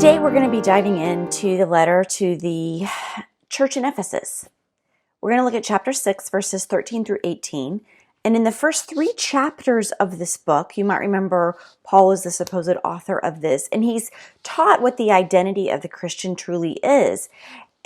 Today we're going to be diving into the letter to the church in Ephesus. We're going to look at chapter 6, verses 13 through 18. And in the first 3 chapters of this book, you might remember Paul was the supposed author of this, and he's taught what the identity of the Christian truly is.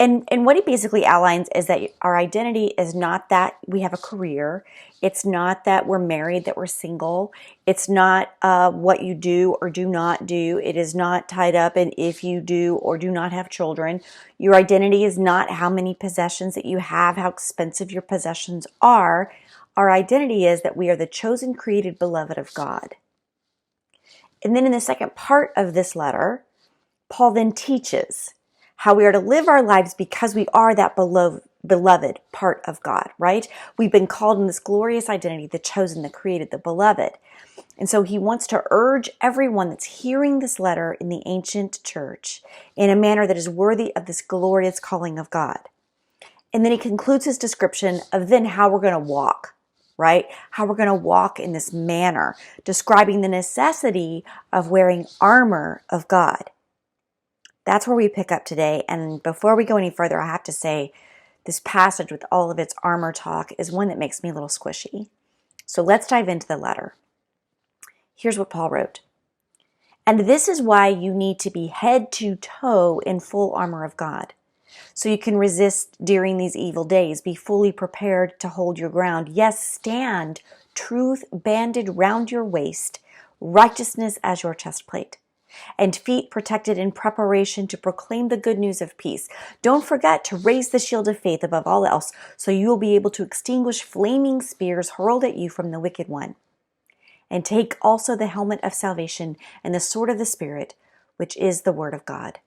And what he basically outlines is that our identity is not that we have a career. It's not that we're married, that we're single. It's not what you do or do not do. It is not tied up in if you do or do not have children. Your identity is not how many possessions that you have, how expensive your possessions are. Our identity is that we are the chosen, created, beloved of God. And then in the second part of this letter, Paul then teaches how we are to live our lives because we are that beloved part of God, right? We've been called in this glorious identity, the chosen, the created, the beloved. And so he wants to urge everyone that's hearing this letter in the ancient church in a manner that is worthy of this glorious calling of God. And then he concludes his description of then how we're going to walk, right? How we're going to walk in this manner, describing the necessity of wearing armor of God. That's where we pick up today. And before we go any further, I have to say this passage with all of its armor talk is one that makes me a little squishy. So let's dive into the letter. Here's what Paul wrote. And this is why you need to be head to toe in full armor of God, so you can resist during these evil days. Be fully prepared to hold your ground. Yes, stand, truth banded round your waist, righteousness as your chest plate, and feet protected in preparation to proclaim the good news of peace. Don't forget to raise the shield of faith above all else, so you will be able to extinguish flaming spears hurled at you from the wicked one. And take also the helmet of salvation and the sword of the Spirit, which is the word of God.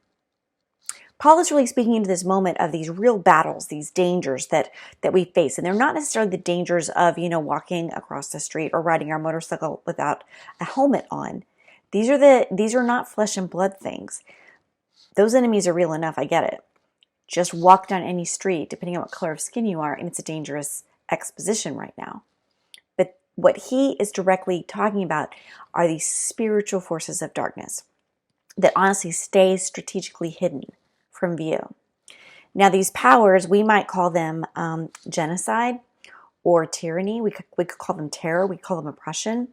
Paul is really speaking into this moment of these real battles, these dangers that we face. And they're not necessarily the dangers of, walking across the street or riding our motorcycle without a helmet on. These are not flesh and blood things. Those enemies are real enough, I get it. Just walk down any street, depending on what color of skin you are, and it's a dangerous exposition right now. But what he is directly talking about are these spiritual forces of darkness that honestly stay strategically hidden from view. Now, these powers, we might call them genocide or tyranny. We could call them terror. We call them oppression.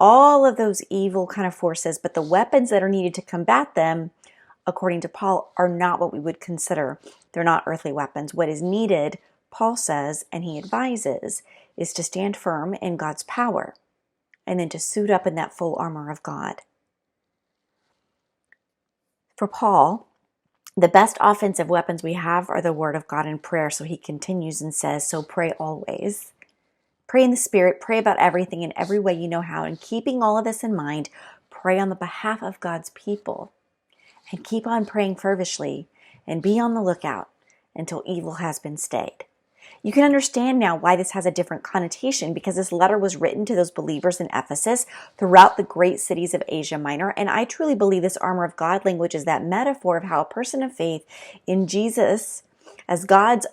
All of those evil kind of forces, but the weapons that are needed to combat them, according to Paul, are not what we would consider. They're not earthly weapons. What is needed, Paul says, and he advises, is to stand firm in God's power and then to suit up in that full armor of God. For Paul, the best offensive weapons we have are the word of God and prayer. So he continues and says, so pray always. Pray in the Spirit, pray about everything in every way you know how, and keeping all of this in mind, pray on the behalf of God's people. And keep on praying fervently, and be on the lookout until evil has been stayed. You can understand now why this has a different connotation, because this letter was written to those believers in Ephesus throughout the great cities of Asia Minor, and I truly believe this armor of God language is that metaphor of how a person of faith in Jesus, as God's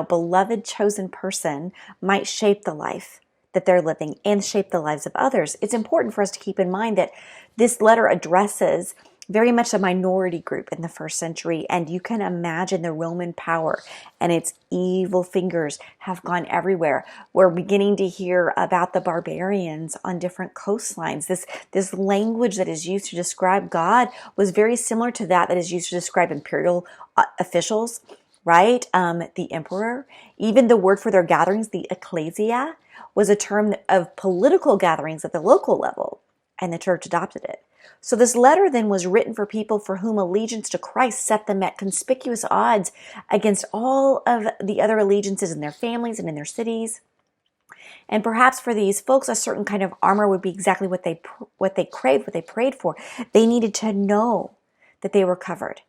beloved chosen person, might shape the life that they're living and shape the lives of others. It's important for us to keep in mind that this letter addresses very much a minority group in the first century, and you can imagine the Roman power and its evil fingers have gone everywhere. We're beginning to hear about the barbarians on different coastlines. This language that is used to describe God was very similar to that is used to describe imperial officials, right? The emperor. Even the word for their gatherings, the ecclesia, was a term of political gatherings at the local level, and the church adopted it. So this letter then was written for people for whom allegiance to Christ set them at conspicuous odds against all of the other allegiances in their families and in their cities. And perhaps for these folks, a certain kind of armor would be exactly what they craved, what they prayed for. They needed to know that they were covered.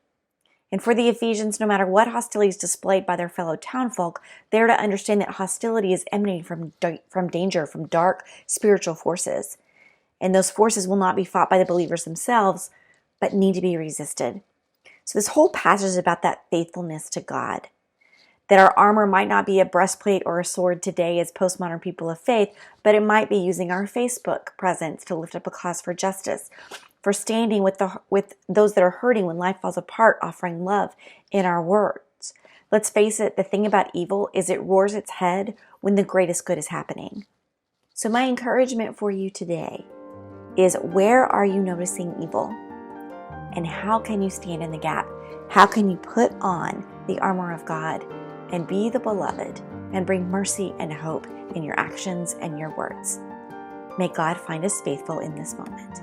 And for the Ephesians, no matter what hostility is displayed by their fellow townfolk, they're to understand that hostility is emanating from danger, from dark spiritual forces. And those forces will not be fought by the believers themselves, but need to be resisted. So this whole passage is about that faithfulness to God. That our armor might not be a breastplate or a sword today as postmodern people of faith, but it might be using our Facebook presence to lift up a cause for justice. for standing with those that are hurting when life falls apart, offering love in our words. Let's face it, the thing about evil is it rears its head when the greatest good is happening. So my encouragement for you today is, where are you noticing evil? And how can you stand in the gap? How can you put on the armor of God and be the beloved and bring mercy and hope in your actions and your words? May God find us faithful in this moment.